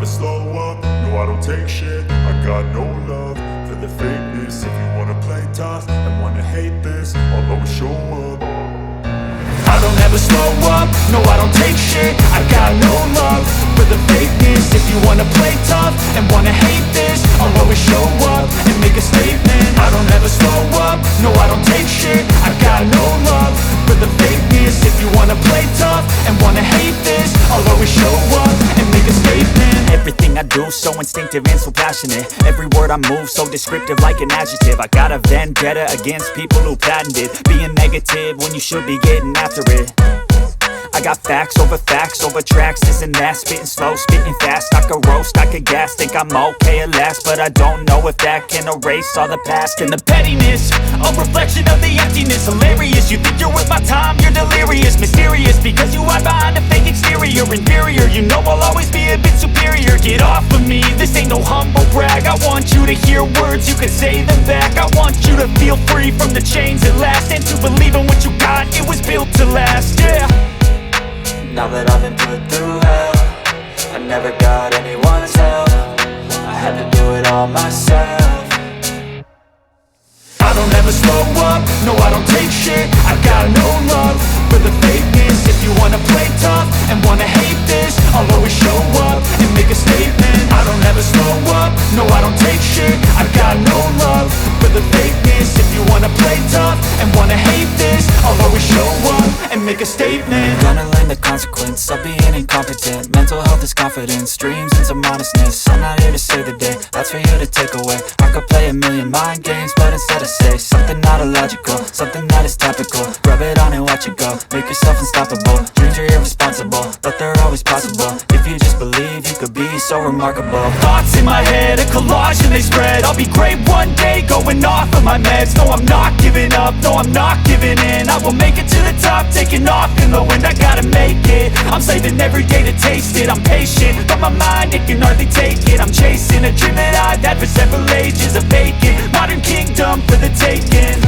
slow up, no I don't take shit. I got no love for the fakeness. If you wanna play tough and wanna hate this, I'll always show up. I don't ever slow up, no I don't take shit. I got no love for the fakeness. If you wanna play tough and wanna hate this, I'll always show up and make a statement. I don't ever slow up, no I don't take shit. I got no love for the fakeness. If you wanna play tough and wanna hate this, I'll always show up and make a statement. Everything I do so instinctive and so passionate. Every word I move so descriptive like an adjective. I got a vendetta against people who patented being negative when you should be getting after it. I got facts over tracks, this and that. Spitting slow, spitting fast, I could roast, I could gas. Think I'm okay at last, but I don't know if that can erase all the past. And the pettiness, a reflection of the emptiness. Hilarious, you think you're worth my time, you're delirious. Mysterious, because you hide behind a fake exterior. Inferior, you know I'll always be a bit superior. Get off of me, this ain't no humble brag. I want you to hear words, you can say them back. I want you to feel free from the chains at last, and to believe in what you got, it was built to last, yeah. Now that I've been put through hell, I never got anyone's help. I had to do it all myself. I don't ever slow up, no I don't take shit. I got no love for the fakeness. If you wanna play tough and wanna hate this, I'll always show up and make a statement. I don't ever slow up, no I don't take shit. I got no love for the fakeness. If you wanna play tough and wanna hate this, I'll always show up and make a statement. Gonna learn the consequence of being incompetent. Mental health is confidence, dreams and some honestness. I'm not here to save the day, that's for you to take away. I could play a million mind games, but instead I say something not illogical, something that is topical. Rub it on and watch it go, make yourself unstoppable. Dreams are irresponsible, but they're always possible. If you just believe, you could be so remarkable. Thoughts in my head, a collage and they spread. I'll be great one day, going off of my meds. No, I'm not giving up, no, I'm not giving in. I will make it to the top, taking off in the wind. I gotta make it, I'm saving every day to taste it. I'm patient, but my mind, it can hardly take it. I'm chasing a dream that I've had for several ages. A vacant, modern kingdom for the taking.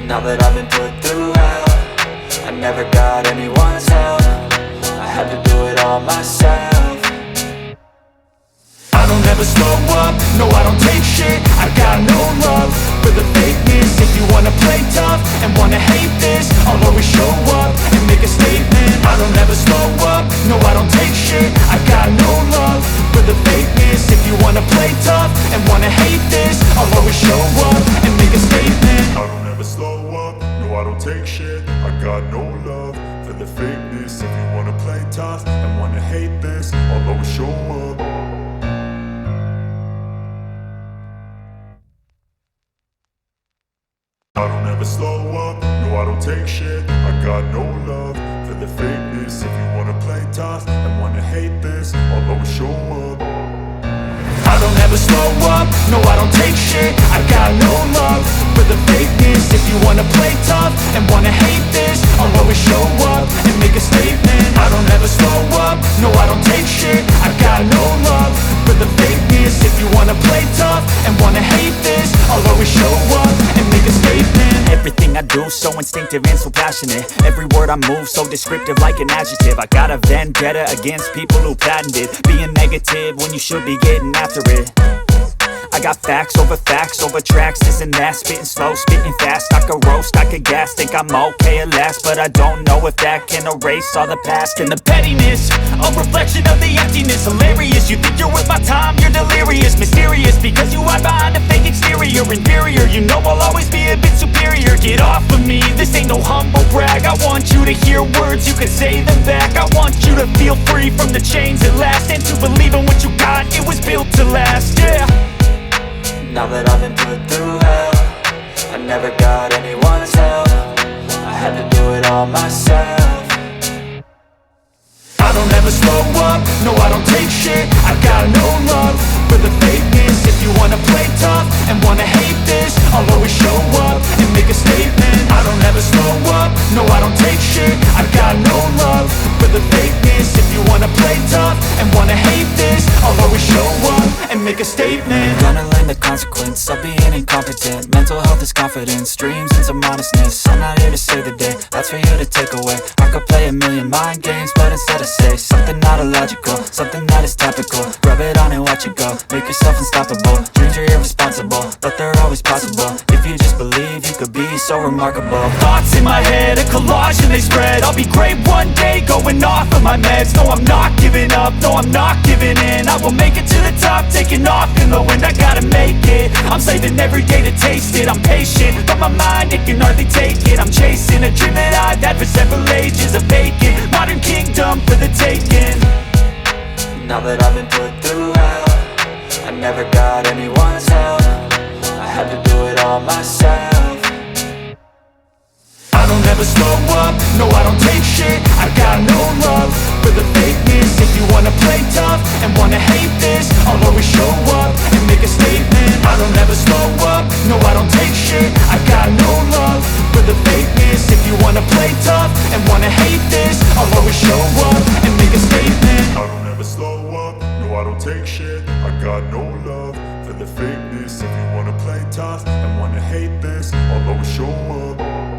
Now that I've been put through hell, I never got anyone's help. I had to do it all myself. I don't ever slow up, no I don't take shit. I got no love for the fakeness. If you wanna play tough and wanna hate this, I'll always show up and make a statement. I don't ever slow up, no I don't take shit. I got no love for the fakeness. If you wanna play tough and wanna hate this, I'll always show up and make a statement. I don't ever slow up, no I don't take shit. I got no love for the fakeness. If you wanna play tough and wanna hate this, I'll always show up. I don't ever slow up, no I don't take shit. I got no love for the fakeness. If you wanna play tough and wanna hate this, I'll always show up. I don't ever slow up, no I don't take shit. I got no love for the fakeness. If you wanna play tough and wanna hate this, I'll always show up and make a statement. I don't ever slow up, no I don't take shit. I got no love for the fakeness. If you wanna play tough and wanna hate this, I'll always show up and make a statement. Everything I do so instinctive and so passionate. Every word I move so descriptive like an adjective. I got a vendetta against people who patented being negative when you should be getting after it. I got facts over tracks, this and that. Spitting slow, spitting fast, I could roast, I could gas. Think I'm okay at last, but I don't know if that can erase all the past. And the pettiness, a reflection of the emptiness. Hilarious, you think you're worth my time, you're delirious. Mysterious, because you hide behind a fake exterior. Inferior, you know I'll always be a bit superior. Get off of me, this ain't no humble brag. I want you to hear words, you can say them back. I want you to feel free from the chains at last, and to believe in what you got, it was built to last, yeah. Now that I've been put through hell, I never got anyone's help. I had to do it all myself. I don't ever slow up, no I don't take shit. I got no love for the fakeness. If you wanna play tough and wanna hate this, I'll always show up and make a statement. I don't ever slow up, no I don't take shit. I got no love for the fakeness. If you wanna play tough and wanna hate this, I'll always show up and and make a statement. Gonna learn the consequence of being incompetent. Mental health is confidence, dreams into modestness. I'm not here to save the day, that's for you to take away. I could play a million mind games, but instead I say something not illogical, something that is topical. Rub it on and watch it go, make yourself unstoppable. Dreams are irresponsible, but they're always possible. If you just believe, you could be so remarkable. Thoughts in my head, a collage and they spread. I'll be great one day, going off of my meds. No, I'm not giving up, no, I'm not giving in. I will make it to the top, taking off in the wind. I gotta make it, I'm saving every day to taste it. I'm patient, but my mind, it can hardly take it. I'm chasing a dream that I've had for several ages. A vacant, modern kingdom for the taking. Now that I've been put through hell, I never got anyone's help. I had to do it all myself. I don't ever slow up, no I don't take shit. I got no love for the fakeness. If you wanna play tough and wanna hate this, I'll always show up and make a statement. I don't ever slow up, no I don't take shit. I got no love for the fakeness. If you wanna play tough and wanna hate this, I'll always show up and make a statement. I don't ever slow up, no I don't take shit. I got no love for the fakeness. If you wanna play tough and wanna hate this, I'll always show up.